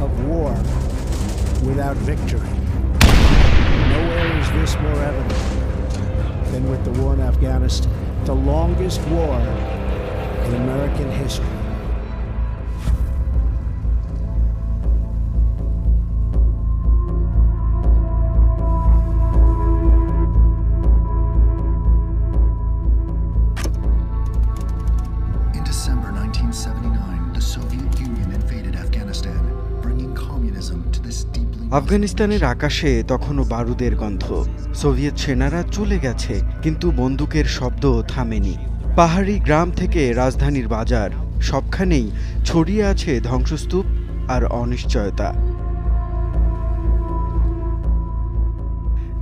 of war without victory. Nowhere is this more evident than with the war in Afghanistan, the longest war in American history. In December 1979, the Soviet Union invaded Afghanistan, bringing communism to this deeply... আফগানিস্তানের আকাশে তখনও বারুদের গন্ধ। Soviet সেনারা চলে গেছে, কিন্তু বন্দুকের শব্দ থামেনি। পাহাড়ি গ্রাম থেকে রাজধানীর বাজার, সবখানেই ছড়িয়ে আছে ধ্বংসস্তূপ আর অনিশ্চয়তা।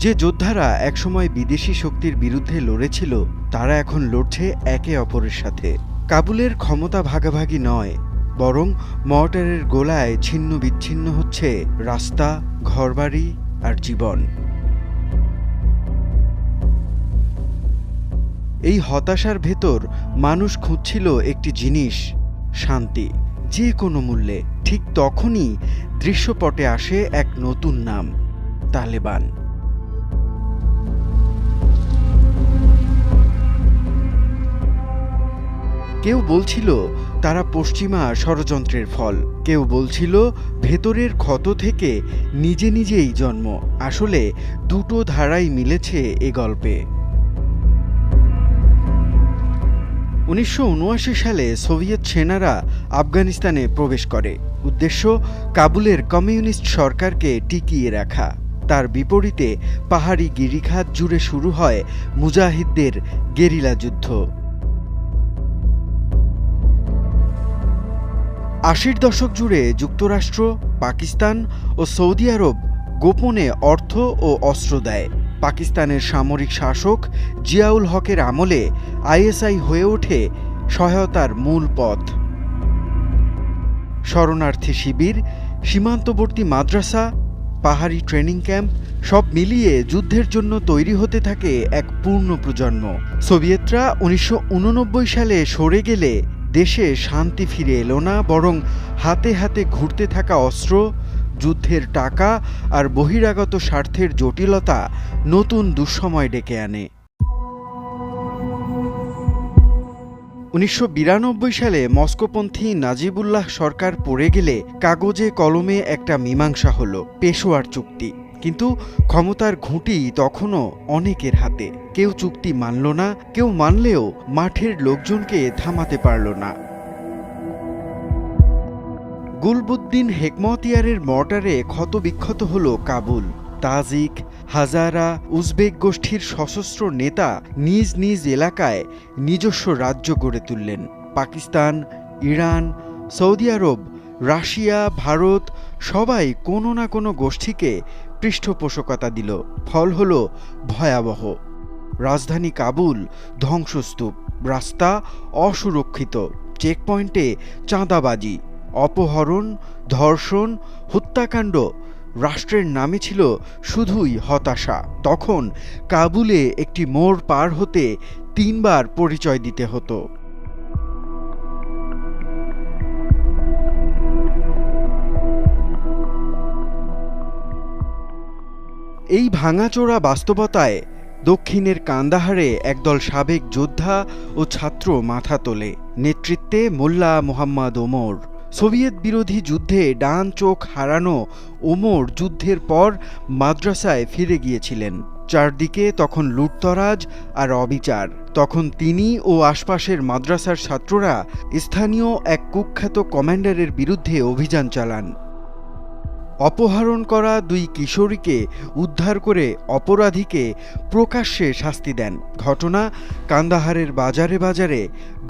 যে যোদ্ধারা একসময় বিদেশি শক্তির বিরুদ্ধে লড়েছিল, তারা এখন লড়ছে একে অপরের সাথে। কাবুলের ক্ষমতা ভাগাভাগি নয়, বরং মর্টারের গোলায় ছিন্ন বিচ্ছিন্ন হচ্ছে রাস্তা, ঘরবাড়ি আর জীবন। এই হতাশার ভেতর মানুষ খুঁজছিল একটি জিনিস, শান্তি, যে কোনো মূল্যে। ঠিক তখনই দৃশ্যপটে আসে এক নতুন নাম, তালেবান। কেউ বলছিল তারা পশ্চিমা ষড়যন্ত্রের ফল, কেউ বলছিল ভেতরের ক্ষত থেকে নিজে নিজেই জন্ম। আসলে দুটো ধারাই মিলেছে এ গল্পে। 1979 সালে সোভিয়েত সেনারা আফগানিস্তানে প্রবেশ করে। উদ্দেশ্য কাবুলের কমিউনিস্ট সরকারকে টিকিয়ে রাখা। তার বিপরীতে পাহাড়ি গিরিখাত জুড়ে শুরু হয় মুজাহিদদের গেরিলা যুদ্ধ। 80 দশক জুড়ে যুক্তরাষ্ট্র, পাকিস্তান ও সৌদি আরব গোপনে অর্থ ও অস্ত্র দেয়। পাকিস্তানের সামরিক শাসক জিয়াউল হকের আমলে আইএসআই হয়ে ওঠে সহায়তার মূল পথ। শরণার্থী শিবির, সীমান্তবর্তী মাদ্রাসা, পাহাড়ি ট্রেনিং ক্যাম্প, সব মিলিয়ে যুদ্ধের জন্য তৈরি হতে থাকে এক পূর্ণ প্রজন্ম। সোভিয়েতরা 1989 সালে সরে গেলে দেশে শান্তি ফিরে এলো না, বরং হাতে হাতে ঘুরতে থাকা অস্ত্র, যুদ্ধের টাকা আর বহিরাগত স্বার্থের জটিলতা নতুন দুঃসময় ডেকে আনে। 1992 সালে মস্কোপন্থী নাজিবুল্লাহ সরকার পড়ে গেলে কাগজে কলমে একটা মীমাংসা হলো, পেশোয়ার চুক্তি। কিন্তু ক্ষমতার ঘুঁটি তখনও অনেকের হাতে। কেউ চুক্তি মানল না, কেউ মানলেও মাঠের লোকজনকে থামাতে পারল না। গুলবুদ্দিন হেকমতিয়ারের মর্টারে ক্ষতবিক্ষত হল কাবুল। তাজিক, হাজারা, উজবেক গোষ্ঠীর সশস্ত্র নেতা নিজ নিজ এলাকায় নিজস্ব রাজ্য গড়ে তুললেন। পাকিস্তান, ইরান, সৌদি আরব, রাশিয়া, ভারত সবাই কোনো না কোনো গোষ্ঠীকে পৃষ্ঠপোষকতা দিল। ফল হল ভয়াবহ। রাজধানী কাবুল ধ্বংসস্তূপ, রাস্তা অসুরক্ষিত, চেকপয়েন্টে চাঁদাবাজি, অপহরণ, ধর্ষণ, হত্যাকাণ্ড। রাষ্ট্রের নামে ছিল শুধুই হতাশা। তখন কাবুলে একটি মোড় পার হতে 3 বার পরিচয় দিতে হতো। এই ভাঙাচোরা বাস্তবতায় দক্ষিণের কান্দাহারে একদল সাবেক যোদ্ধা ও ছাত্র মাথা তোলে। নেতৃত্বে মোল্লা মোহাম্মদ ওমর। সোভিয়েত বিরোধী যুদ্ধে ডান চোখ হারানো ওমর যুদ্ধের পর মাদ্রাসায় ফিরে গিয়েছিলেন। চারদিকে তখন লুটতরাজ আর অবিচার। তখন তিনি ও আশপাশের মাদ্রাসার ছাত্ররা স্থানীয় এক কুখ্যাত কমান্ডারের বিরুদ্ধে অভিযান চালান। অপহরণ করা 2 কিশোরীকে উদ্ধার করে অপরাধীকে প্রকাশ্যে শাস্তি দেন। ঘটনা কান্দাহারের বাজারে বাজারে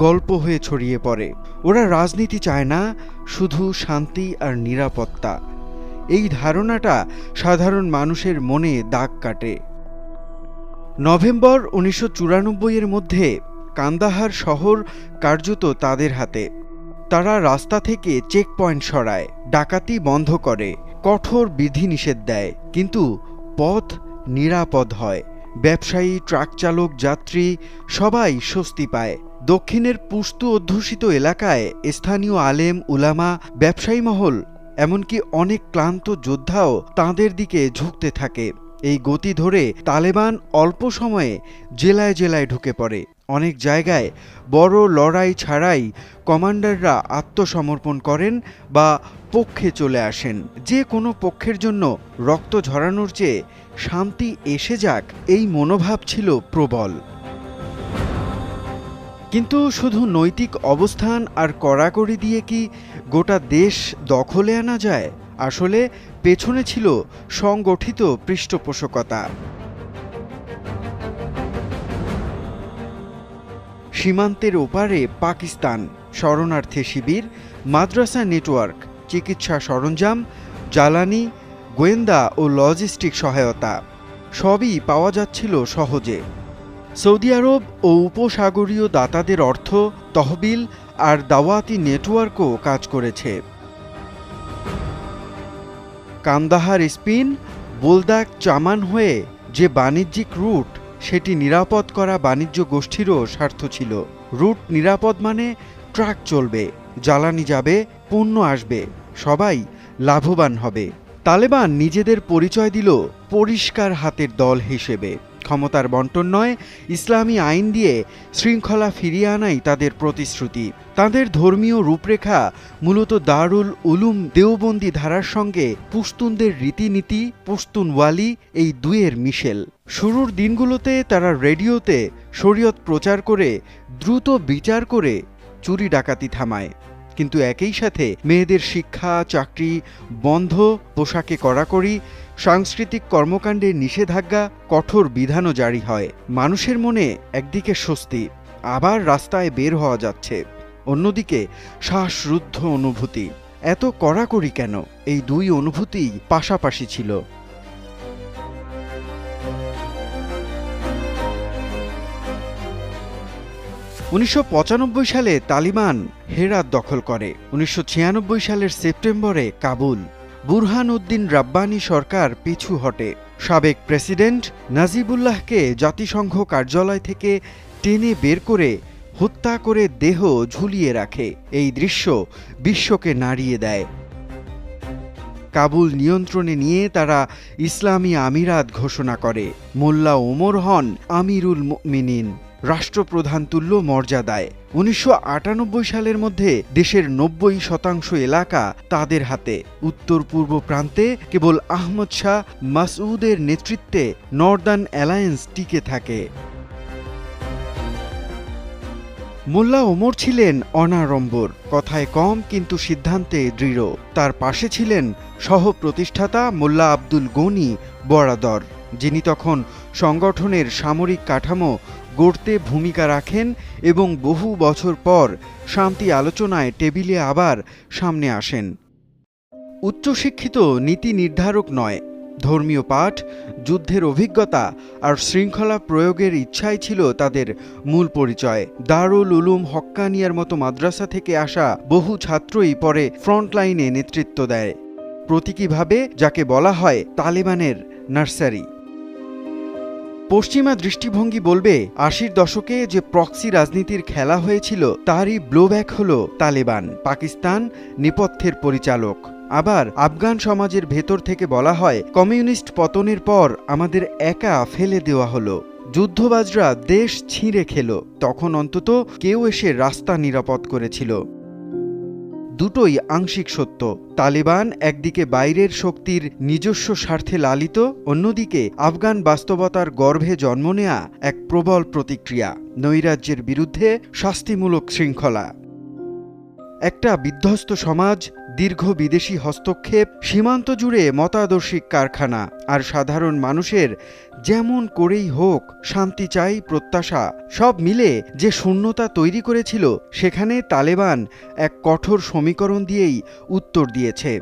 গল্প হয়ে ছড়িয়ে পড়ে। ওরা রাজনীতি চায় না, শুধু শান্তি আর নিরাপত্তা। এই ধারণাটা সাধারণ মানুষের মনে দাগ কাটে। নভেম্বর 1994-এর মধ্যে কান্দাহার শহর কার্যত তাদের হাতে। তারা রাস্তা থেকে চেকপয়েন্ট সরায়, ডাকাতি বন্ধ করে, কঠোর বিধিনিষেধ দেয়। কিন্তু পথ নিরাপদ হয়। ব্যবসায়ী, ট্রাক চালক, যাত্রী সবাই স্বস্তি পায়। দক্ষিণের পুস্তু অধ্যুষিত এলাকায় স্থানীয় আলেম, উলামা, ব্যবসায়ী মহল এমনকি অনেক ক্লান্ত যোদ্ধাও তাঁদের দিকে ঝুঁকতে থাকে। এই গতি ধরে তালেবান অল্প সময়ে জেলায় জেলায় ঢুকে পড়ে। অনেক জায়গায় বড় লড়াই ছাড়াই কমান্ডাররা আত্মসমর্পণ করেন বা পক্ষে চলে আসেন। যে কোনো পক্ষের জন্য রক্ত ঝরানোর চেয়ে শান্তি এসে যাক, এই মনোভাব ছিল প্রবল। কিন্তু শুধু নৈতিক অবস্থান আর কড়াকড়ি দিয়ে কি গোটা দেশ দখলে আনা যায়? আসলে পেছনে ছিল সংগঠিত পৃষ্ঠপোষকতা। সীমান্তের ওপারে পাকিস্তান, শরণার্থী শিবির, মাদ্রাসা নেটওয়ার্ক, চিকিৎসা সরঞ্জাম, জ্বালানি, গোয়েন্দা ও লজিস্টিক সহায়তা সবই পাওয়া যাচ্ছিল সহজে। সৌদি আরব ও উপসাগরীয় দাতাদের অর্থ, তহবিল আর দাওয়াতি নেটওয়ার্কও কাজ করেছে। কান্দাহার স্পিন, বোলদাক চামান হয়ে যে বাণিজ্যিক রুট, সেটি নিরাপদ করা বাণিজ্য গোষ্ঠীরও স্বার্থ ছিল। রুট নিরাপদ মানে ট্রাক চলবে, জ্বালানি যাবে, পণ্য আসবে, সবাই লাভবান হবে। তালেবান নিজেদের পরিচয় দিল পরিষ্কার হাতের দল হিসেবে। ক্ষমতার বন্টন নয়, ইসলামী আইন দিয়ে শৃঙ্খলা ফিরিয়ে আনাই তাদের প্রতিশ্রুতি। তাদের ধর্মীয় রূপরেখা মূলত দারুল উলুম দেওবন্দি ধারার সঙ্গে পুশতুনদের রীতিনীতি, পুশতুনওয়ালি এই দুইয়ের মিশেল। শুরুর দিনগুলোতে তারা রেডিওতে শরীয়ত প্রচার করে দ্রুত বিচার করে চুরি ডাকাতি থামায়। কিন্তু একই সাথে মেয়েদের শিক্ষা, চাকরি বন্ধ, পোশাকে কড়াকড়ি, সাংস্কৃতিক কর্মকাণ্ডে নিষেধাজ্ঞা, কঠোর বিধানও জারি হয়। মানুষের মনে একদিকে স্বস্তি, আবার রাস্তায় বের হওয়া যাচ্ছে, অন্যদিকে শ্বাসরুদ্ধ অনুভূতি। এত কড়াকড়ি কেন? এই দুই অনুভূতি পাশাপাশি ছিল। 1995 সালে তালিবান হেরাত দখল করে। 1996 সালের সেপ্টেম্বরে কাবুল। বুরহান উদ্দিন রাব্বানি সরকার পিছু হটে। সাবেক প্রেসিডেন্ট নাজিবুল্লাহকে জাতিসংঘ কার্যালয় থেকে টেনে বের করে হত্যা করে দেহ ঝুলিয়ে রাখে। এই দৃশ্য বিশ্বকে নাড়িয়ে দেয়। কাবুল নিয়ন্ত্রণে নিয়ে তারা ইসলামী আমিরাত ঘোষণা করে। মোল্লা ওমর হন আমিরুল মুমিনিন, রাষ্ট্রপ্রধান তুল্য মর্যাদায়। 1998 সালের মধ্যে দেশের 90% এলাকা তাদের হাতে। উত্তর পূর্ব প্রান্তে কেবল আহমদ শাহ মাসউদের নেতৃত্বে নর্দার্ন অ্যালায়েন্স টিকে থাকে। মোল্লা ওমর ছিলেন অনাড়ম্বর, কথায় কম কিন্তু সিদ্ধান্তে দৃঢ়। তার পাশে ছিলেন সহ প্রতিষ্ঠাতা মোল্লা আব্দুল গনি বরাদর, যিনি তখন সংগঠনের সামরিক কাঠামো গড়তে ভূমিকা রাখেন এবং বহু বছর পর শান্তি আলোচনায় টেবিলে আবার সামনে আসেন। উচ্চশিক্ষিত নীতি নির্ধারক নয়, ধর্মীয় পাঠ, যুদ্ধের অভিজ্ঞতা আর শৃঙ্খলা প্রয়োগের ইচ্ছাই ছিল তাদের মূল পরিচয়। দারুল উলুম হক্কানিয়ার মতো মাদ্রাসা থেকে আসা বহু ছাত্রই পরে ফ্রন্টলাইনে নেতৃত্ব দেয়, প্রতীকীভাবে যাকে বলা হয় তালেবানের নার্সারি। পশ্চিমা দৃষ্টিভঙ্গি বলবে 80-র দশকে যে প্রক্সি রাজনীতির খেলা হয়েছিল তারই ব্লোব্যাক হল তালেবান। পাকিস্তান নেপথ্যের পরিচালক। আবার আফগান সমাজের ভেতর থেকে বলা হয় কমিউনিস্ট পতনের পর আমাদের একা ফেলে দেওয়া হলো, যুদ্ধবাজরা দেশ ছিঁড়ে খেল, তখন অন্তত কেউ এসে রাস্তা নিরাপদ করেছিল। দুটোই আংশিক সত্য। তালেবান একদিকে বাইরের শক্তির নিজস্ব স্বার্থে লালিত, অন্যদিকে আফগান বাস্তবতার গর্ভে জন্ম নেয়া এক প্রবল প্রতিক্রিয়া, নৈরাজ্যের বিরুদ্ধে শাস্তিমূলক শৃঙ্খলা। একটা বিধ্বস্ত সমাজ, দীর্ঘ বিদেশি হস্তক্ষেপ, সীমান্ত জুড়ে মতাদর্শিক কারখানা, আর সাধারণ মানুষের যেমন করেই হোক শান্তি চাই প্রত্যাশা, সব মিলে যে শূন্যতা তৈরি করেছিল, সেখানে তালেবান এক কঠোর সমীকরণ দিয়েই উত্তর দিয়েছে,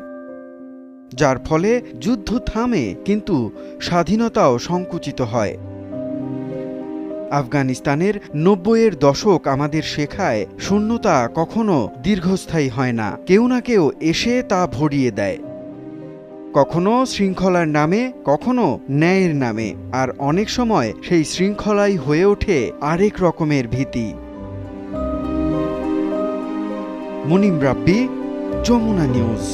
যার ফলে যুদ্ধ থামে কিন্তু স্বাধীনতাও সংকুচিত হয়। আফগানিস্তানের 90-এর দশক আমাদের শেখায় শূন্যতা কখনো দীর্ঘস্থায়ী হয় না, কেউ না কেউ এসে তা ভরিয়ে দেয়, কখনো শৃঙ্খলার নামে, কখনো ন্যায়ের নামে, আর অনেক সময় সেই শৃঙ্খলাই হয়ে ওঠে আরেক রকমের ভীতি। মুনিম রাব্বি, যমুনা নিউজ।